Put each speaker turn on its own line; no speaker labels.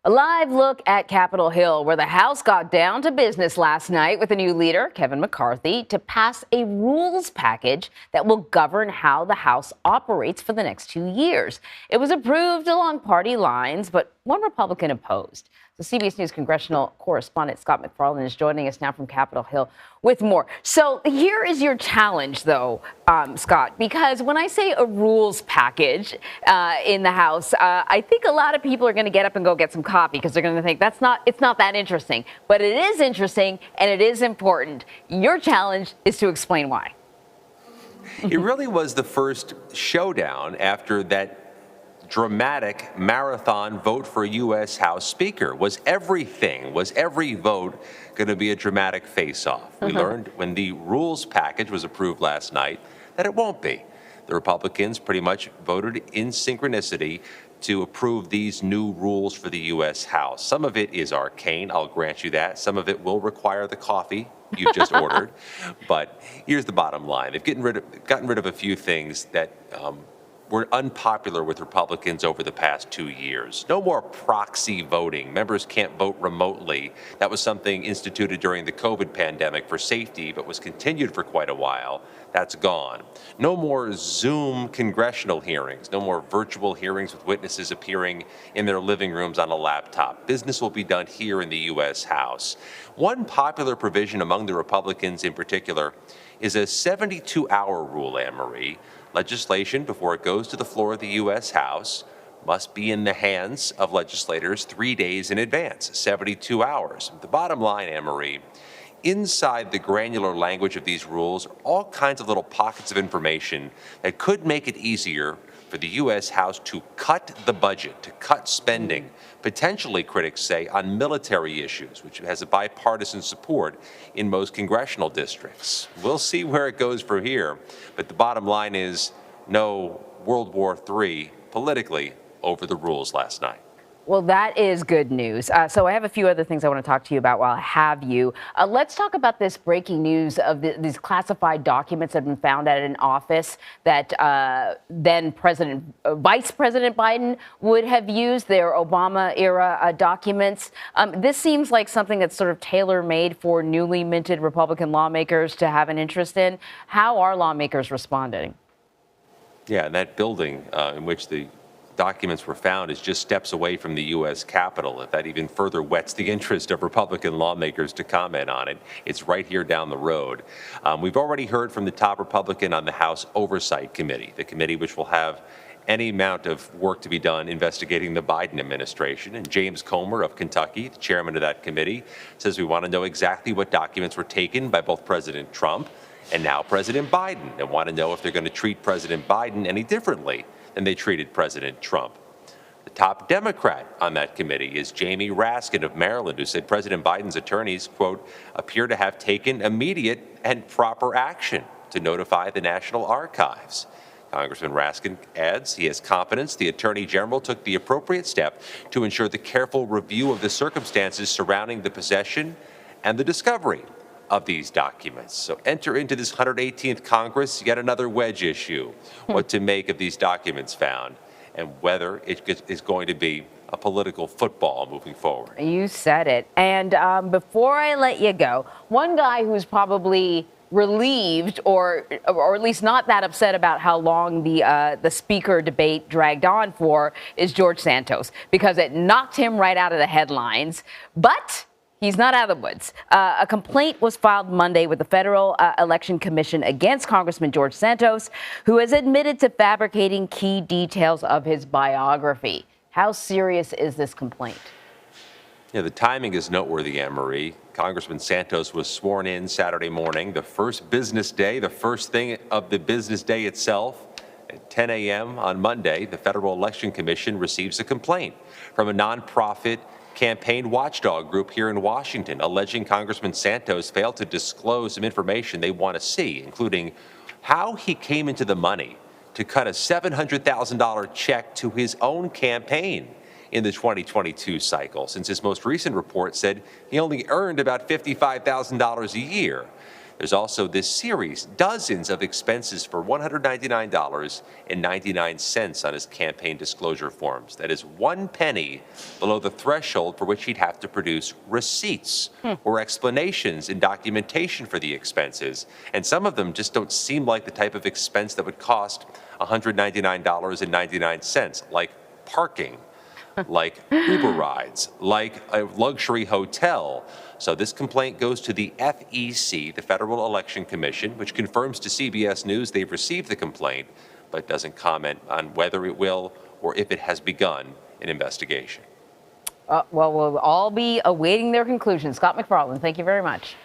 A live look at Capitol Hill, where the House got down to business last night with a new leader, Kevin McCarthy, to pass a rules package that will govern how the House operates for the next 2 years. It was approved along party lines, but one Republican opposed. So CBS News congressional correspondent Scott MacFarlane is joining us now from Capitol Hill with more. So here is your challenge, though, Scott, because when I say a rules package in the House, I think a lot of people are going to get up and go get some coffee because they're going to think it's not that interesting. But it is interesting and it is important. Your challenge is to explain why.
It really was the first showdown after that dramatic marathon vote for a U.S. House Speaker. Was every vote going to be a dramatic face-off? We learned when the rules package was approved last night that it won't be. The Republicans pretty much voted in synchronicity to approve these new rules for the U.S. House. Some of it is arcane, I'll grant you that. Some of it will require the coffee you just ordered. But here's the bottom line. They've gotten rid of a few things that were unpopular with Republicans over the past 2 years. No more proxy voting. Members can't vote remotely. That was something instituted during the COVID pandemic for safety, but was continued for quite a while. That's gone. No more Zoom congressional hearings. No more virtual hearings with witnesses appearing in their living rooms on a laptop. Business will be done here in the U.S. House. One popular provision among the Republicans in particular is a 72-hour rule, Anne-Marie. Legislation, before it goes to the floor of the U.S. House, must be in the hands of legislators 3 days in advance, 72 hours. The bottom line, Anne-Marie, inside the granular language of these rules are all kinds of little pockets of information that could make it easier for the U.S. House to cut the budget, to cut spending, potentially, critics say, on military issues, which has a bipartisan support in most congressional districts. We'll see where it goes from here, but the bottom line is no World War III politically over the rules last night.
Well, that is good news. So I have a few other things I want to talk to you about while I have you. Let's talk about this breaking news of these classified documents that have been found at an office that then Vice President Biden would have used, their Obama-era documents. This seems like something that's sort of tailor-made for newly minted Republican lawmakers to have an interest in. How are lawmakers responding?
Yeah, and that building in which the documents were found is just steps away from the U.S. Capitol. If that even further whets the interest of Republican lawmakers to comment on it, it's right here down the road. We've already heard from the top Republican on the House Oversight Committee, the committee which will have any amount of work to be done investigating the Biden administration. And James Comer of Kentucky, the chairman of that committee, says we want to know exactly what documents were taken by both President Trump and now President Biden, and want to know if they're going to treat President Biden any differently than they treated President Trump. The top Democrat on that committee is Jamie Raskin of Maryland, who said President Biden's attorneys, quote, appear to have taken immediate and proper action to notify the National Archives. Congressman Raskin adds he has confidence the Attorney General took the appropriate step to ensure the careful review of the circumstances surrounding the possession and the discovery of these documents. So enter into this 118th Congress yet another wedge issue, what to make of these documents found and whether it is going to be a political football moving forward.
You said it. And before I let you go, one guy who's probably relieved or at least not that upset about how long the speaker debate dragged on for is George Santos, because it knocked him right out of the headlines. But he's not out of the woods. A complaint was filed Monday with the Federal Election Commission against Congressman George Santos, who has admitted to fabricating key details of his biography. How serious is this complaint?
Yeah, the timing is noteworthy, Anne-Marie. Congressman Santos was sworn in Saturday morning, the first business day, the first thing of the business day itself. At 10 a.m. on Monday, the Federal Election Commission receives a complaint from a nonprofit campaign watchdog group here in Washington, alleging Congressman Santos failed to disclose some information they want to see, including how he came into the money to cut a $700,000 check to his own campaign in the 2022 cycle, since his most recent report said he only earned about $55,000 a year. There's also this series, dozens of expenses for $199.99 on his campaign disclosure forms. That is 1 penny below the threshold for which he'd have to produce receipts or explanations and documentation for the expenses. And some of them just don't seem like the type of expense that would cost $199.99, like parking, like Uber rides, like a luxury hotel. So this complaint goes to the FEC, the Federal Election Commission, which confirms to CBS News they've received the complaint, but doesn't comment on whether it will or if it has begun an investigation.
Well, we'll all be awaiting their conclusion. Scott MacFarlane, thank you very much.